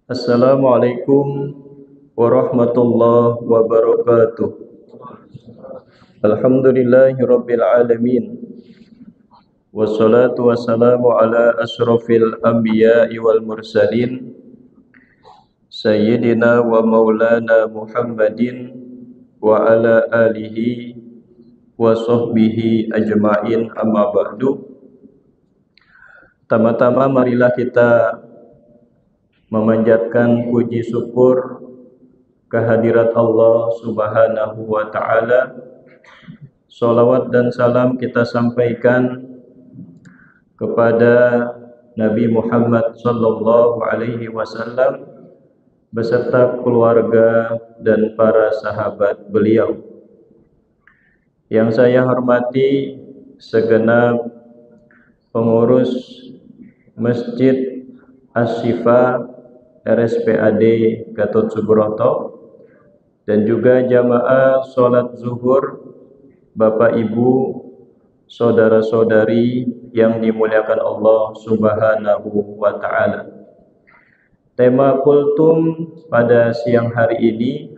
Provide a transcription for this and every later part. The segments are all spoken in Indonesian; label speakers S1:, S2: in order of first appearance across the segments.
S1: Assalamualaikum warahmatullahi wabarakatuh. Alhamdulillahirabbil alamin. Wassalatu wassalamu ala asyrafil anbiya'i wal mursalin sayyidina wa maulana Muhammadin wa ala alihi wa sahbihi ajma'in, amma ba'du. Tama-tama marilah kita memanjatkan puji syukur kehadirat Allah Subhanahu wa ta'ala. Salawat dan salam kita sampaikan kepada Nabi Muhammad sallallahu alaihi wasallam beserta keluarga dan para sahabat beliau. Yang saya hormati segenap pengurus Masjid Asy-Syifa RSPAD Gatot Subroto dan juga jamaah sholat zuhur, Bapak Ibu, saudara-saudari yang dimuliakan Allah Subhanahu wa ta'ala. Tema kultum pada siang hari ini,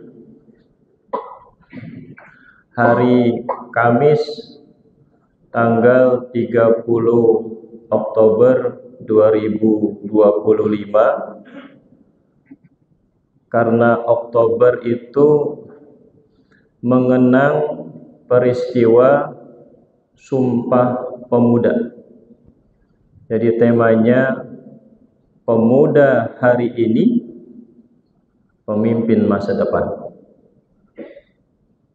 S1: hari Kamis tanggal 30 Oktober 2025, karena Oktober itu mengenang peristiwa Sumpah Pemuda. Jadi temanya pemuda hari ini, pemimpin masa depan.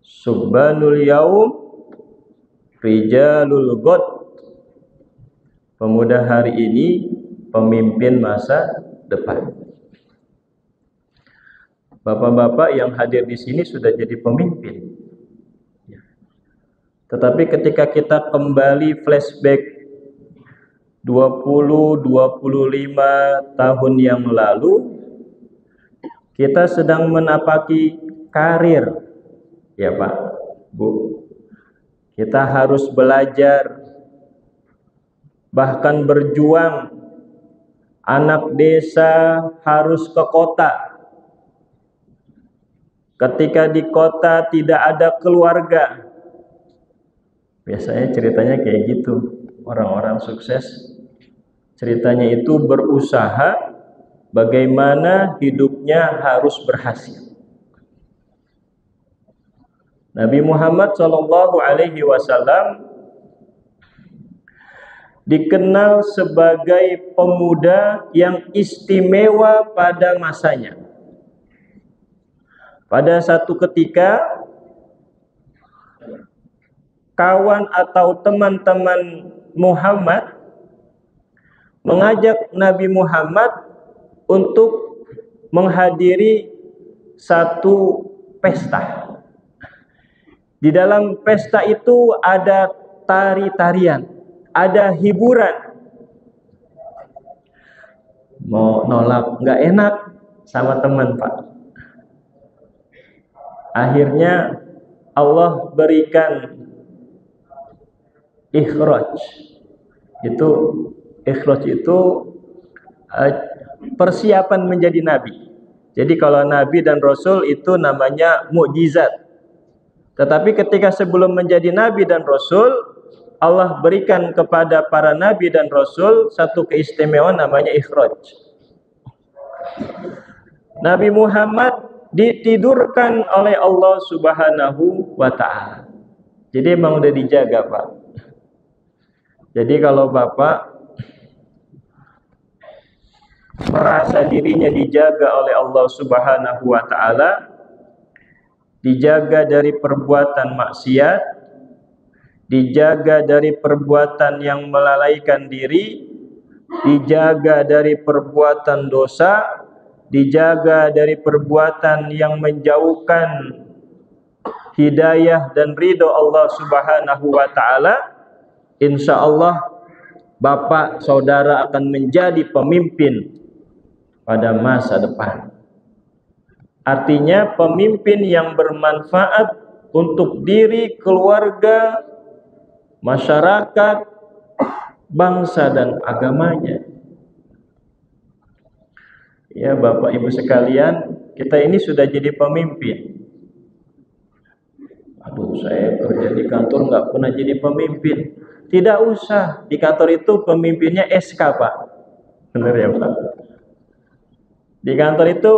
S1: Subbanul yaum, rijalul ghad. Pemuda hari ini, pemimpin masa depan. Bapak-bapak yang hadir di sini sudah jadi pemimpin. Tetapi ketika kita kembali flashback 20-25 tahun yang lalu, kita sedang menapaki karir, ya Pak, Bu. Kita harus belajar, bahkan berjuang. Anak desa harus ke kota. Ketika di kota tidak ada keluarga. Biasanya ceritanya kayak gitu. Orang-orang sukses ceritanya itu berusaha bagaimana hidupnya harus berhasil. Nabi Muhammad SAW dikenal sebagai pemuda yang istimewa pada masanya. Pada satu ketika, kawan atau teman-teman Muhammad mengajak Nabi Muhammad untuk menghadiri satu pesta. Di dalam pesta itu ada tari-tarian, ada hiburan. Mau nolak nggak enak sama teman, Pak. Akhirnya Allah berikan ikhraj. Ikhraj itu persiapan menjadi nabi. Jadi kalau nabi dan rasul itu namanya mukjizat. Tetapi ketika sebelum menjadi nabi dan rasul, Allah berikan kepada para nabi dan rasul satu keistimewaan namanya ikhraj. Nabi Muhammad ditidurkan oleh Allah Subhanahu wa ta'ala. Jadi memang udah dijaga, Pak. Jadi kalau Bapak merasa dirinya dijaga oleh Allah Subhanahu wa ta'ala, dijaga dari perbuatan maksiat, dijaga dari perbuatan yang melalaikan diri, dijaga dari perbuatan dosa, dijaga dari perbuatan yang menjauhkan hidayah dan ridho Allah Subhanahu wa ta'ala, insya Allah Bapak saudara akan menjadi pemimpin pada masa depan. Artinya pemimpin yang bermanfaat untuk diri, keluarga, masyarakat, bangsa dan agamanya. Ya Bapak Ibu sekalian, kita ini sudah jadi pemimpin. Aduh, saya kerja di kantor nggak pernah jadi pemimpin. Tidak usah, di kantor itu pemimpinnya SK Pak. Benar ya Pak? Di kantor itu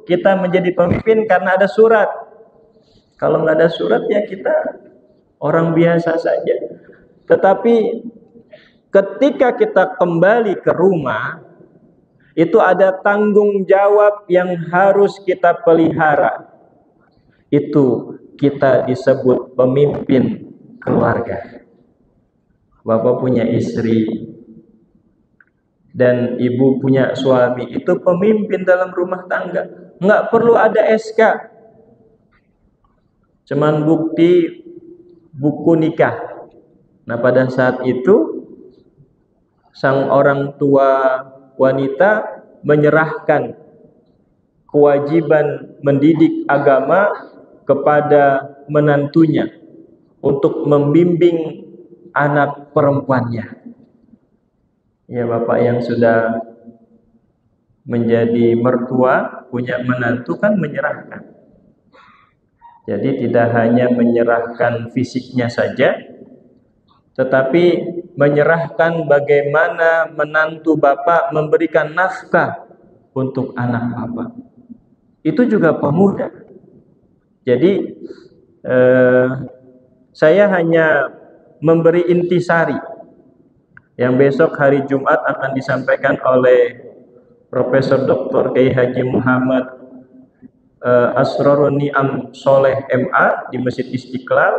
S1: kita menjadi pemimpin karena ada surat. Kalau nggak ada surat ya kita orang biasa saja. Tetapi ketika kita kembali ke rumah, itu ada tanggung jawab yang harus kita pelihara. Itu kita disebut pemimpin keluarga. Bapak punya istri dan ibu punya suami, itu pemimpin dalam rumah tangga. Nggak perlu ada SK, cuman bukti buku nikah. Nah pada saat itu sang orang tua wanita menyerahkan kewajiban mendidik agama kepada menantunya untuk membimbing anak perempuannya. Ya Bapak yang sudah menjadi mertua, punya menantu kan menyerahkan. Jadi tidak hanya menyerahkan fisiknya saja, tetapi menyerahkan bagaimana menantu Bapak memberikan nafkah untuk anak Bapak. Itu juga pemuda. Jadi saya hanya memberi intisari yang besok hari Jumat akan disampaikan oleh Profesor Dr. Kiai Haji Muhammad Asrorun Ni'am Soleh MA di Masjid Istiqlal.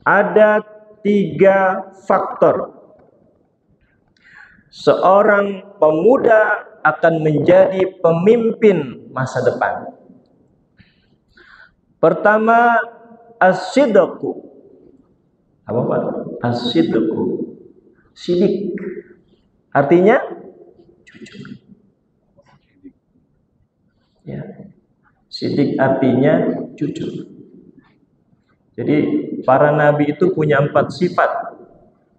S1: Ada 3 faktor seorang pemuda akan menjadi pemimpin masa depan. Pertama, as-sidqu. Apa Pak? As-sidqu. Sidik. Artinya jujur. Ya. Sidik artinya jujur. Jadi para nabi itu punya 4 sifat.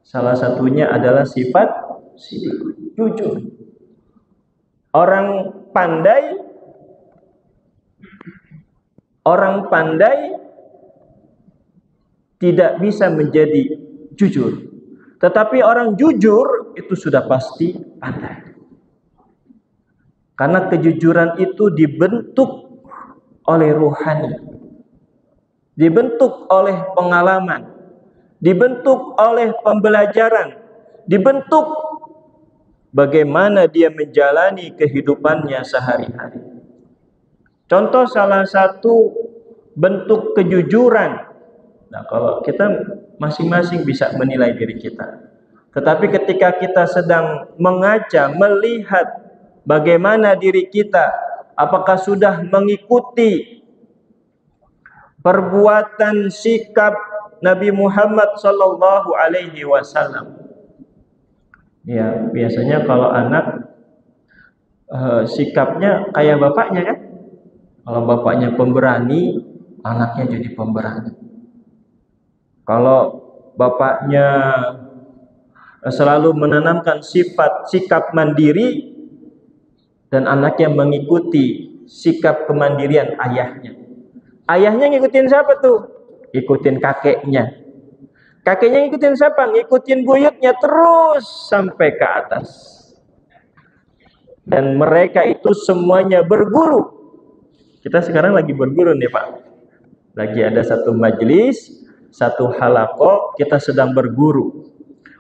S1: Salah satunya adalah sifat sidik, jujur. Orang pandai tidak bisa menjadi jujur. Tetapi orang jujur itu sudah pasti pandai. Karena kejujuran itu dibentuk oleh rohani, dibentuk oleh pengalaman, dibentuk oleh pembelajaran, dibentuk bagaimana dia menjalani kehidupannya sehari-hari. Contoh salah satu bentuk kejujuran. Nah, kalau kita masing-masing bisa menilai diri kita. Tetapi ketika kita sedang mengaca, melihat bagaimana diri kita, apakah sudah mengikuti perbuatan sikap Nabi Muhammad sallallahu alaihi wasallam. Ya, biasanya kalau anak sikapnya kayak bapaknya kan. Kalau bapaknya pemberani, anaknya jadi pemberani. Kalau bapaknya selalu menanamkan sikap mandiri dan anaknya mengikuti sikap kemandirian ayahnya. Ayahnya ngikutin siapa tuh? Ikutin kakeknya. Kakeknya ngikutin siapa? Ngikutin buyutnya terus sampai ke atas. Dan mereka itu semuanya berguru. Kita sekarang lagi berguru nih Pak. Lagi ada satu majelis, satu halaqah, kita sedang berguru.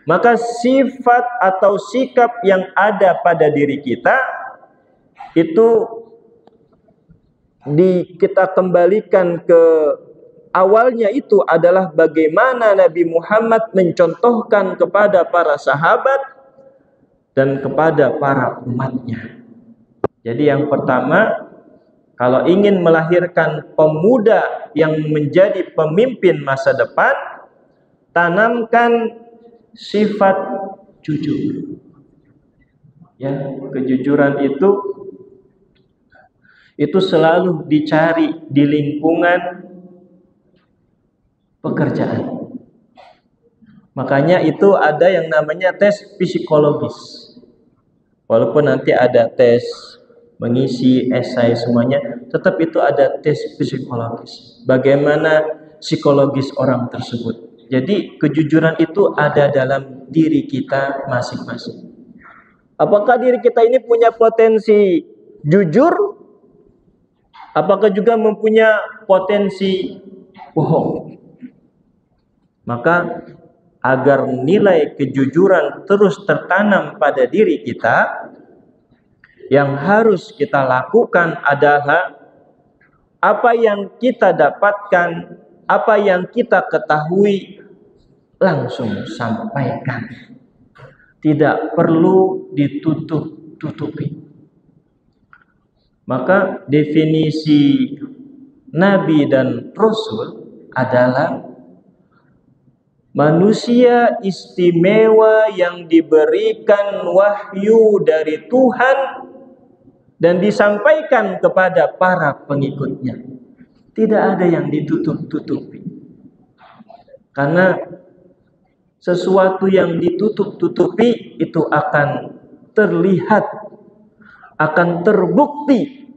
S1: Maka sifat atau sikap yang ada pada diri kita itu kita kembalikan ke awalnya, itu adalah bagaimana Nabi Muhammad mencontohkan kepada para sahabat dan kepada para umatnya. Jadi yang pertama, kalau ingin melahirkan pemuda yang menjadi pemimpin masa depan, tanamkan sifat jujur. Ya, kejujuran itu selalu dicari di lingkungan pekerjaan. Makanya itu ada yang namanya tes psikologis. Walaupun nanti ada tes mengisi esai semuanya, tetap itu ada tes psikologis. Bagaimana psikologis orang tersebut. Jadi kejujuran itu ada dalam diri kita masing-masing. Apakah diri kita ini punya potensi jujur? Apakah juga mempunyai potensi bohong? Maka agar nilai kejujuran terus tertanam pada diri kita, yang harus kita lakukan adalah apa yang kita dapatkan, apa yang kita ketahui, langsung sampaikan. Tidak perlu ditutup-tutupi. Maka definisi Nabi dan Rasul adalah manusia istimewa yang diberikan wahyu dari Tuhan dan disampaikan kepada para pengikutnya. Tidak ada yang ditutup-tutupi. Karena sesuatu yang ditutup-tutupi itu akan terlihat, akan terbukti.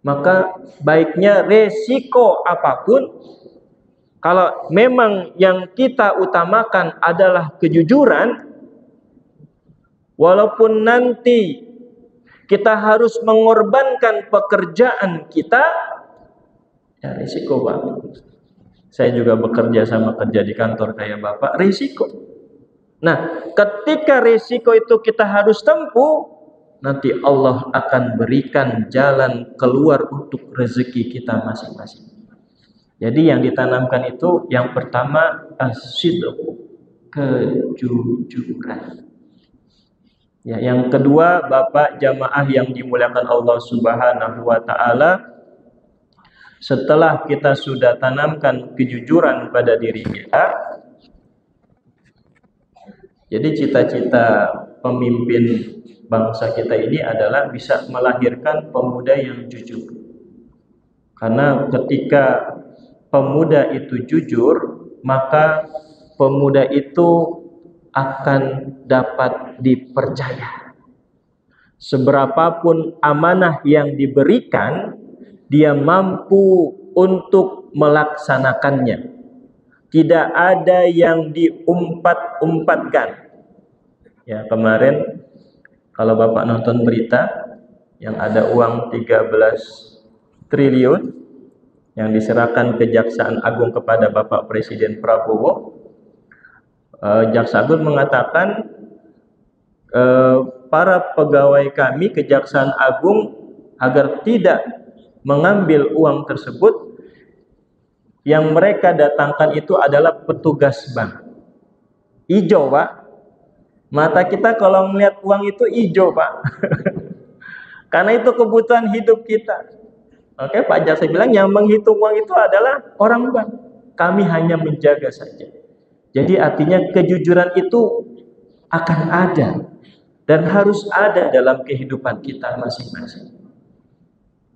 S1: Maka baiknya resiko apapun, kalau memang yang kita utamakan adalah kejujuran, walaupun nanti kita harus mengorbankan pekerjaan kita, ya risiko Pak. Saya juga bekerja sama kerja di kantor kayak Bapak, risiko. Nah, ketika risiko itu kita harus tempuh, nanti Allah akan berikan jalan keluar untuk rezeki kita masing-masing. Jadi yang ditanamkan itu yang pertama as-sidq, kejujuran. Ya, yang kedua, Bapak jamaah yang dimuliakan Allah Subhanahu wa taala, setelah kita sudah tanamkan kejujuran pada diri kita, jadi cita-cita pemimpin bangsa kita ini adalah bisa melahirkan pemuda yang jujur. Karena ketika pemuda itu jujur, maka pemuda itu akan dapat dipercaya. Seberapapun amanah yang diberikan, dia mampu untuk melaksanakannya. Tidak ada yang diumpat-umpatkan. Ya, kemarin kalau Bapak nonton berita yang ada uang 13 triliun yang diserahkan Kejaksaan Agung kepada Bapak Presiden Prabowo, Jaksa Agung mengatakan para pegawai kami Kejaksaan Agung agar tidak mengambil uang tersebut, yang mereka datangkan itu adalah petugas bank. Ijo Pak, mata kita kalau melihat uang itu ijo Pak. Karena itu kebutuhan hidup kita. Oke, Pak Jaksa bilang yang menghitung uang itu adalah orang bank. Kami hanya menjaga saja. Jadi artinya kejujuran itu akan ada dan harus ada dalam kehidupan kita masing-masing.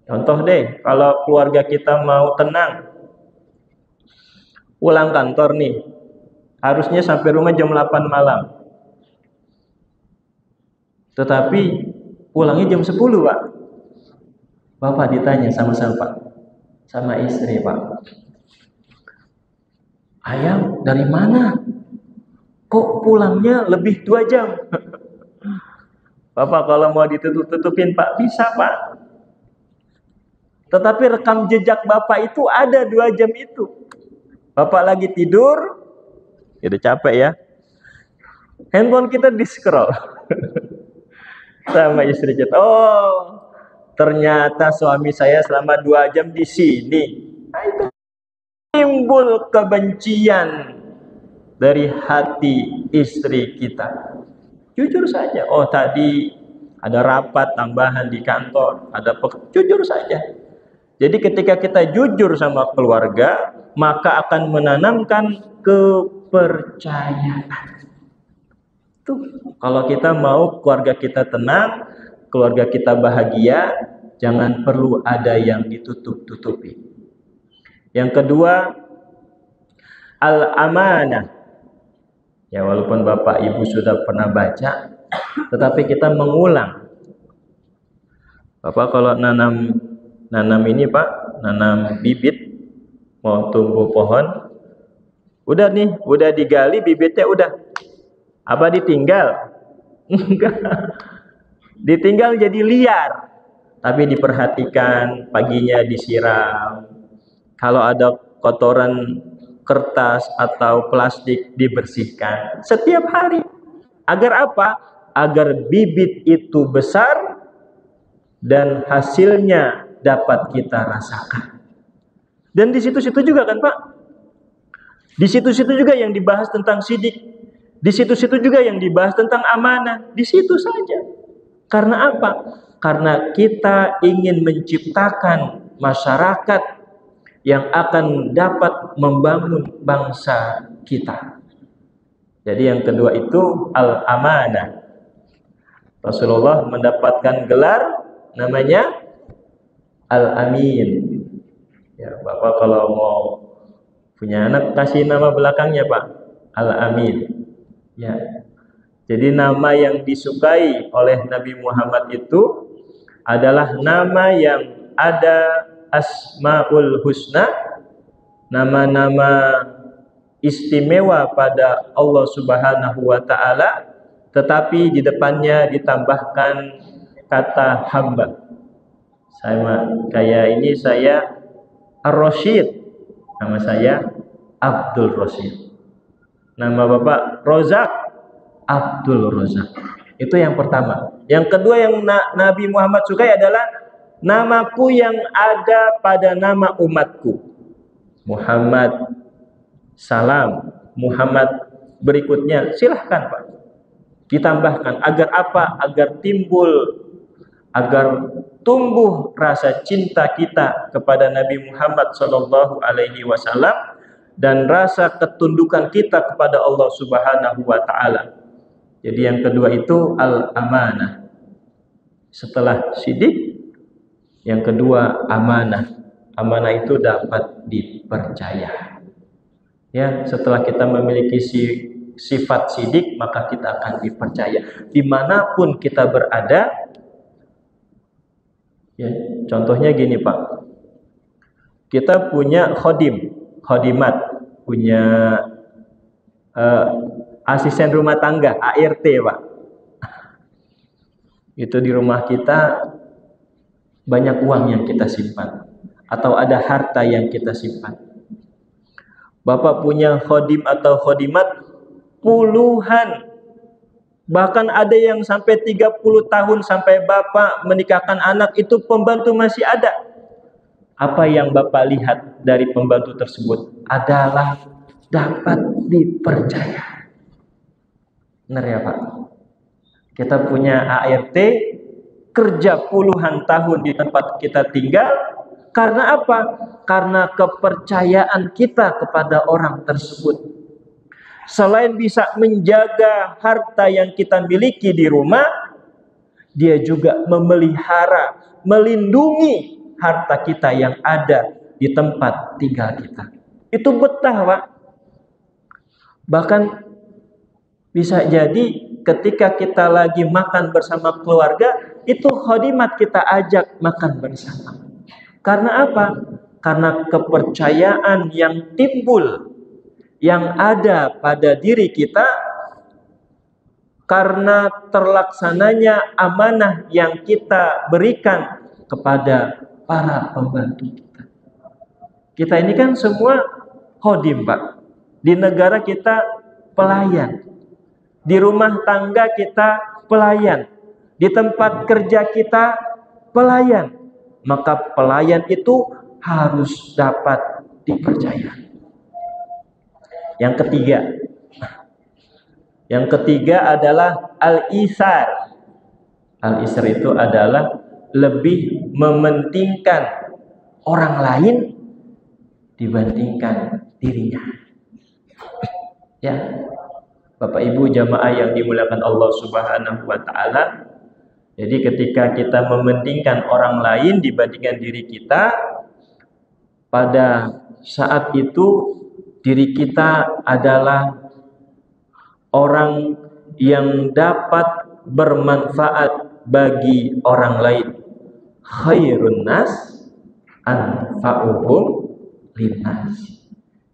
S1: Contoh deh, kalau keluarga kita mau tenang, pulang kantor nih, harusnya sampai rumah jam 8 malam. Tetapi pulangnya jam 10 Pak. Bapak ditanya sama istri Pak, ayam dari mana? Kok pulangnya lebih 2 jam? Bapak kalau mau ditutup-tutupin Pak, bisa Pak. Tetapi rekam jejak Bapak itu ada 2 jam itu. Bapak lagi tidur, udah capek ya, handphone kita di-scroll. Sama istri kita, oh ternyata suami saya selama 2 jam di sini. Nah, itu timbul kebencian dari hati istri kita. Jujur saja, oh tadi ada rapat tambahan di kantor, jujur saja. Jadi ketika kita jujur sama keluarga, maka akan menanamkan kepercayaan. Tuh, kalau kita mau keluarga kita tenang, keluarga kita bahagia, jangan perlu ada yang ditutup-tutupi. Yang kedua, al-amanah. Ya, walaupun Bapak Ibu sudah pernah baca, tetapi kita mengulang. Bapak kalau nanam ini Pak, nanam bibit mau tumbuh pohon, udah nih, udah digali bibitnya udah. Apa ditinggal? Enggak. Ditinggal jadi liar. Tapi diperhatikan, paginya disiram. Kalau ada kotoran kertas atau plastik dibersihkan setiap hari. Agar apa? Agar bibit itu besar dan hasilnya dapat kita rasakan. Dan di situ-situ juga kan Pak? Di situ-situ juga yang dibahas tentang sidik. Di situ-situ juga yang dibahas tentang amanah. Di situ saja. Karena apa? Karena kita ingin menciptakan masyarakat yang akan dapat membangun bangsa kita. Jadi yang kedua itu al-amanah. Rasulullah mendapatkan gelar namanya Al-Amin. Ya, Bapak kalau mau punya anak kasih nama belakangnya Pak, Al-Amin. Ya. Jadi nama yang disukai oleh Nabi Muhammad itu adalah nama yang ada Asmaul Husna, nama-nama istimewa pada Allah Subhanahu wa taala, tetapi di depannya ditambahkan kata hamba. Kayak ini saya Ar-Rasyid, nama saya Abdul Rasyid. Nama Bapak Rozak, Abdul Rozak. Itu yang pertama. Yang kedua yang Nabi Muhammad sukai adalah namaku yang ada pada nama umatku. Muhammad Salam, Muhammad berikutnya silahkan Pak. Ditambahkan agar apa? Agar tumbuh rasa cinta kita kepada Nabi Muhammad sallallahu alaihi wasallam dan rasa ketundukan kita kepada Allah Subhanahu wa taala. Jadi yang kedua itu al-amanah. Setelah sidik, yang kedua amanah. Amanah itu dapat dipercaya. Ya, setelah kita memiliki sifat sidik, maka kita akan dipercaya dimanapun kita berada. Ya, contohnya gini Pak, kita punya khodimat, punya asisten rumah tangga, ART Pak. Itu di rumah kita banyak uang yang kita simpan, atau ada harta yang kita simpan. Bapak punya khodim atau khodimat puluhan, bahkan ada yang sampai 30 tahun sampai Bapak menikahkan anak itu pembantu masih ada. Apa yang Bapak lihat dari pembantu tersebut adalah dapat dipercaya. Benar ya Pak? Kita punya ART kerja puluhan tahun di tempat kita tinggal. Karena apa? Karena kepercayaan kita kepada orang tersebut. Selain bisa menjaga harta yang kita miliki di rumah, dia juga memelihara, melindungi harta kita yang ada di tempat tinggal kita. Itu betah Pak. Bahkan bisa jadi ketika kita lagi makan bersama keluarga, itu khodimat kita ajak makan bersama. Karena apa? Karena kepercayaan yang timbul, yang ada pada diri kita, karena terlaksananya amanah yang kita berikan kepada para pembantu kita. Kita ini kan semua khodim Pak. Di negara kita pelayan. Di rumah tangga kita pelayan. Di tempat kerja kita pelayan. Maka pelayan itu harus dapat dipercaya. Yang ketiga adalah al-isar. Al-isar itu adalah lebih mementingkan orang lain dibandingkan dirinya. Ya, Bapak Ibu jamaah yang dimuliakan Allah Subhanahu wa taala. Jadi ketika kita mementingkan orang lain dibandingkan diri kita, pada saat itu diri kita adalah orang yang dapat bermanfaat bagi orang lain. Khairun nas anfa'uhum linnas.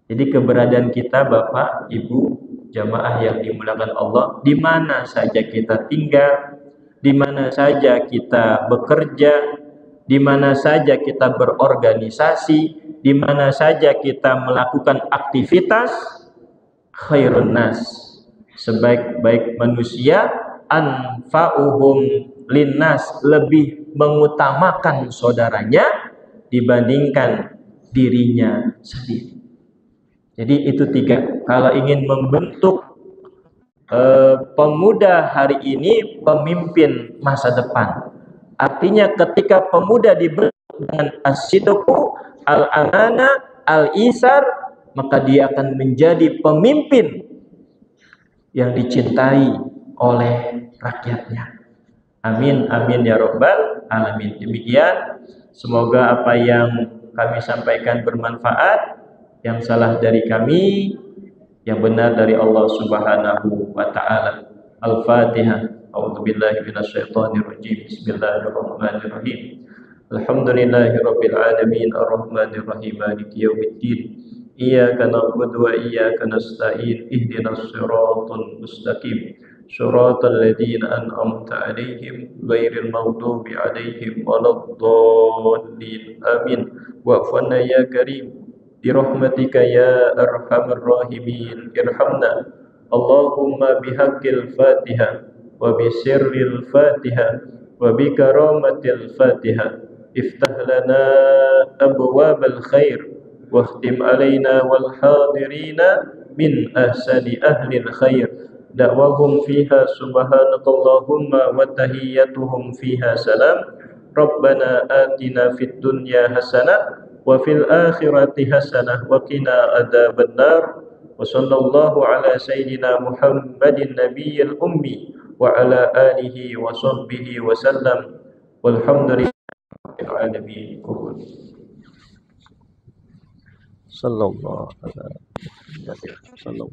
S1: Jadi keberadaan kita Bapak, Ibu, jamaah yang dimuliakan Allah, di mana saja kita tinggal, di mana saja kita bekerja, di mana saja kita berorganisasi, di mana saja kita melakukan aktivitas, khairun nas, sebaik-baik manusia, anfa'uhum linnas, lebih mengutamakan saudaranya dibandingkan dirinya sendiri. Jadi itu 3. Kalau ingin membentuk pemuda hari ini pemimpin masa depan, artinya ketika pemuda dibentuk dengan as-sidqu, al-amana, al-isar, maka dia akan menjadi pemimpin yang dicintai oleh rakyatnya. Amin, amin ya rabbal alamin. Demikian, semoga apa yang kami sampaikan bermanfaat. Yang salah dari kami, yang benar dari Allah Subhanahu wa taala. Al-Fatihah. A'udzubillahi minasyaitonir rajim. Bismillahirrahmanirrahim. Alhamdulillahirabbil alamin, arrahmanir rahim, maliki yaumiddin. Iyyaka na'budu wa iyyaka nasta'in. Ihdinas siratal mustaqim. Shiratal ladzina an'amta 'alaihim ghairil maghdubi 'alaihim waladdallin. Amin. Wa'fana ya karim. Birahmatika ya arhamar rahimin, irhamna. Allahumma bihaqqil Fatihah wa bisirril Fatihah wa bikaramatil Fatihah iftah lana abwabal khair wakhtim alaina wal hadirina min ahsani ahlil khair. Da'wahum fiha subhanakallahumma wa tahiyyatuhum fiha salam. Rabbana atina fid dunya hasanah wa fil akhirati hasanah wa qina adzabannar. Wa sallallahu ala sayyidina Muhammadin nabiyil ummi wa ala alihi wa sahbihi wa sallam. Walhamdulillahil alamin. Sallallahu alaihi wasallam.